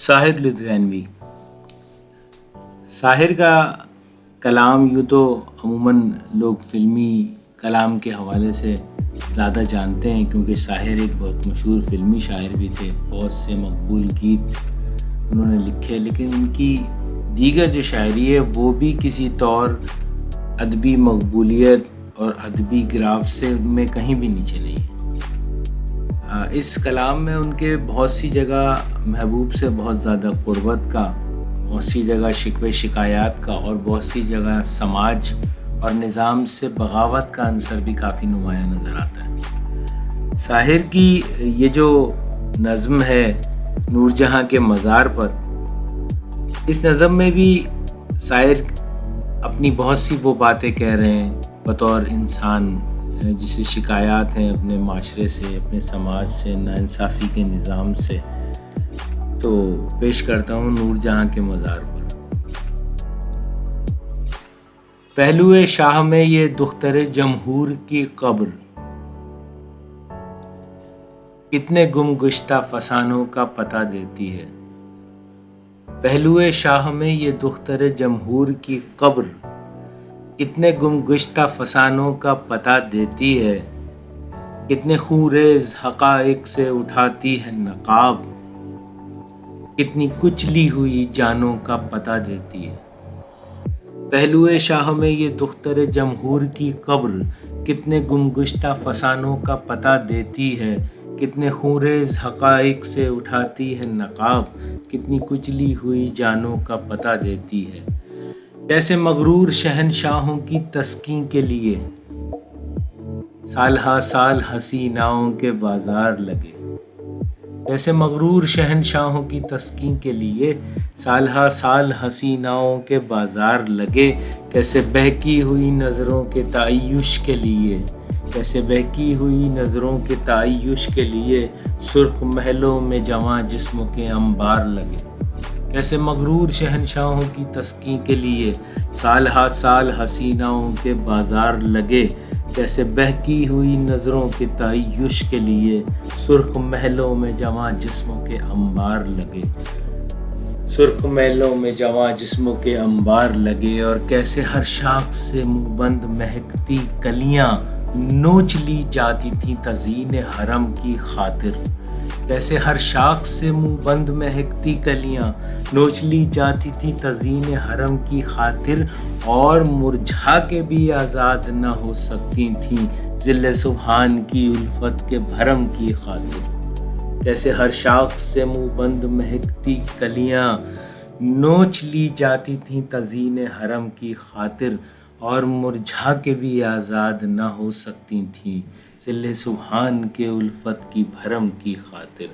साहिर लुधियानवी। साहिर का कलाम यूँ तो अमूमन लोग फ़िल्मी कलाम के हवाले से ज़्यादा जानते हैं, क्योंकि साहिर एक बहुत मशहूर फ़िल्मी शायर भी थे। बहुत से मकबूल गीत उन्होंने लिखे, लेकिन उनकी दीगर जो शायरी है वो भी किसी तौर अदबी मकबूलियत और अदबी ग्राफ से में कहीं भी नीचे नहीं है। इस कलाम में उनके बहुत सी जगह महबूब से बहुत ज़्यादा क़ुर्बत का, बहुत सी जगह शिकवे शिकायत का और बहुत सी जगह समाज और निज़ाम से बगावत का अंसर भी काफ़ी नुमायाँ नज़र आता है। साहिर की ये जो नज़्म है नूरजहाँ के मज़ार पर, इस नज़्म में भी साहिर अपनी बहुत सी वो बातें कह रहे हैं बतौर इंसान जिसे शिकायत हैं अपने माशरे से, अपने समाज से, नाइंसाफ़ी के निज़ाम से। तो पेश करता हूँ नूरजहाँ के मज़ार पर। पहलुए शाह में ये दुख्तरे जमहूर की कब्र, कितने गुमगुश्ता फसानों का पता देती है। पहलुए शाह में ये दुख्तरे जमहूर की कब्र, कितने गुमगुश्ता फसानों का पता देती है। कितने खूरेज़ हक़ाइक़ से उठाती है नक़ाब, कितनी कुचली हुई जानों का पता देती है। पहलुए शाह में ये दुख्तरे जमहूर की कब्र, कितने गुमगुश्ता फसानों का पता देती है। कितने खूरेज़ हक़ाइक़ से उठाती है नक़ाब, कितनी कुचली हुई जानों का पता देती है। जैसे मगरूर शहनशाहों की तस्कीन के लिए साल हा साल हसीनाओं के बाजार लगे। जैसे मगरूर शहनशाहों की तस्कीन के लिए साल हा साल हसीनाओं के बाजार लगे। कैसे बहकी हुई नज़रों के तायुश के लिए, कैसे बहकी हुई नज़रों के तायुश के लिए सुर्ख महलों में जवां जिस्मों के अंबार लगे। कैसे मगरूर शहनशाहों की तस्कीन के लिए साल हा साल हसीनाओं के बाजार लगे। कैसे बहकी हुई नज़रों के तायुश के लिए सुर्ख महलों में जवां जिस्मों के अंबार लगे। सुर्ख महलों में जवां जिस्मों के अंबार लगे। और कैसे हर शाख से मुंहबंद महकती कलियां नोच ली जाती थी तज़ीन हरम की खातिर। कैसे हर शाख से मुंहबंद महकती कलियां नोच ली जाती थी तज़ीन हरम की खातिर, और मुरझा के भी आज़ाद न हो सकती थीं ज़िल्ले सुभान की उल्फत के भरम की खातिर। कैसे हर शाख से मुंहबंद महकती कलियां नोच ली जाती थीं तज़ीन हरम की खातिर, और मुरझा के भी आज़ाद न हो सकती थीं ज़िल्ले सुभान के उल्फत की भरम की खातिर।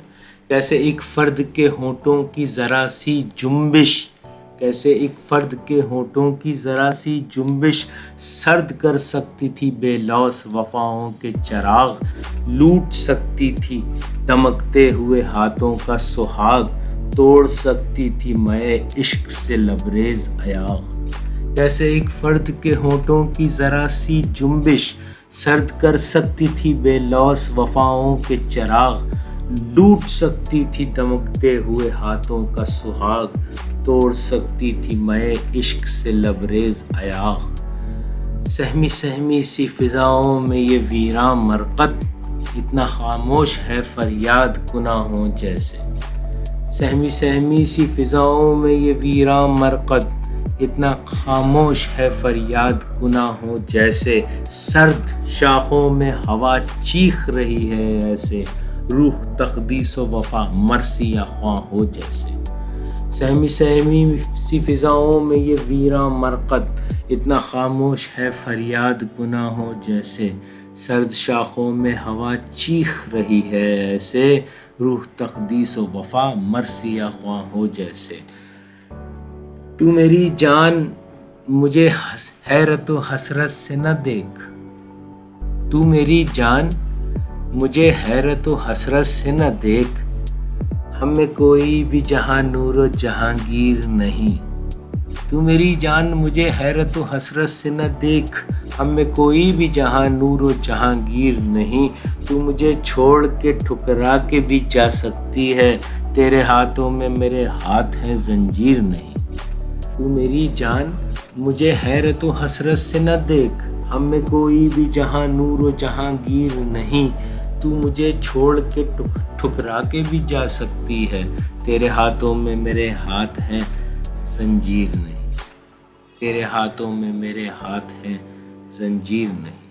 कैसे एक फ़र्द के होंठों की ज़रा सी जुम्बिश, कैसे एक फ़र्द के होंठों की ज़रा सी जुम्बिश सर्द कर सकती थी बेलौस वफ़ाओं के चिराग, लूट सकती थी दमकते हुए हाथों का सुहाग, तोड़ सकती थी मैं इश्क से लबरेज़ अयाग। कैसे एक फ़र्द के होंठों की ज़रा सी जुम्बिश सर्द कर सकती थी बेलौस वफ़ाओं के चिराग, लूट सकती थी दमकते हुए हाथों का सुहाग, तोड़ सकती थी मैं इश्क से लबरेज़ अयाग। सहमी सहमी सी फ़िज़ाओं में ये वीरां मरक़द, इतना खामोश है फ़रियाद गुनाहों जैसे। सहमी सहमी सी फ़िज़ाओं में ये वीरां मरक़द, इतना खामोश है फ़रियाद गुनाहों जैसे। सर्द शाखों में हवा चीख रही है ऐसे, रूह तक़दीस व वफ़ा मरसी या ख्वां हो जैसे। सहमी सहमी सी फ़िज़ाओं में ये वीरां मरक़द, इतना खामोश है फ़रियाद गुनाहों जैसे। सर्द शाखों में हवा चीख रही है ऐसे, रूह तक़दीस व वफ़ा मरसी या ख्वां हो जैसे। तू मेरी जान मुझे हैरत व हसरत से न देख, तू मेरी जान मुझे हैरत व हसरत से न देख। हम में कोई भी जहां नूर व जहांगीर नहीं। तू मेरी जान मुझे हैरत व हसरत से न देख, हम में कोई भी जहां नूर व जहांगीर नहीं। तू मुझे छोड़ के ठुकरा के भी जा सकती है, تیرے ہاتھوں میں میرے ہاتھ ہیں زنجیر نہیں۔ تو میری جان مجھے حیرت و حسرت سے نہ دیکھ، ہم میں کوئی بھی جہاں نور و جہاں گیر نہیں۔ تو مجھے چھوڑ کے ٹھکرا کے بھی جا سکتی ہے، تیرے ہاتھوں میں میرے ہاتھ ہیں زنجیر نہیں، تیرے ہاتھوں میں میرے ہاتھ ہیں زنجیر نہیں۔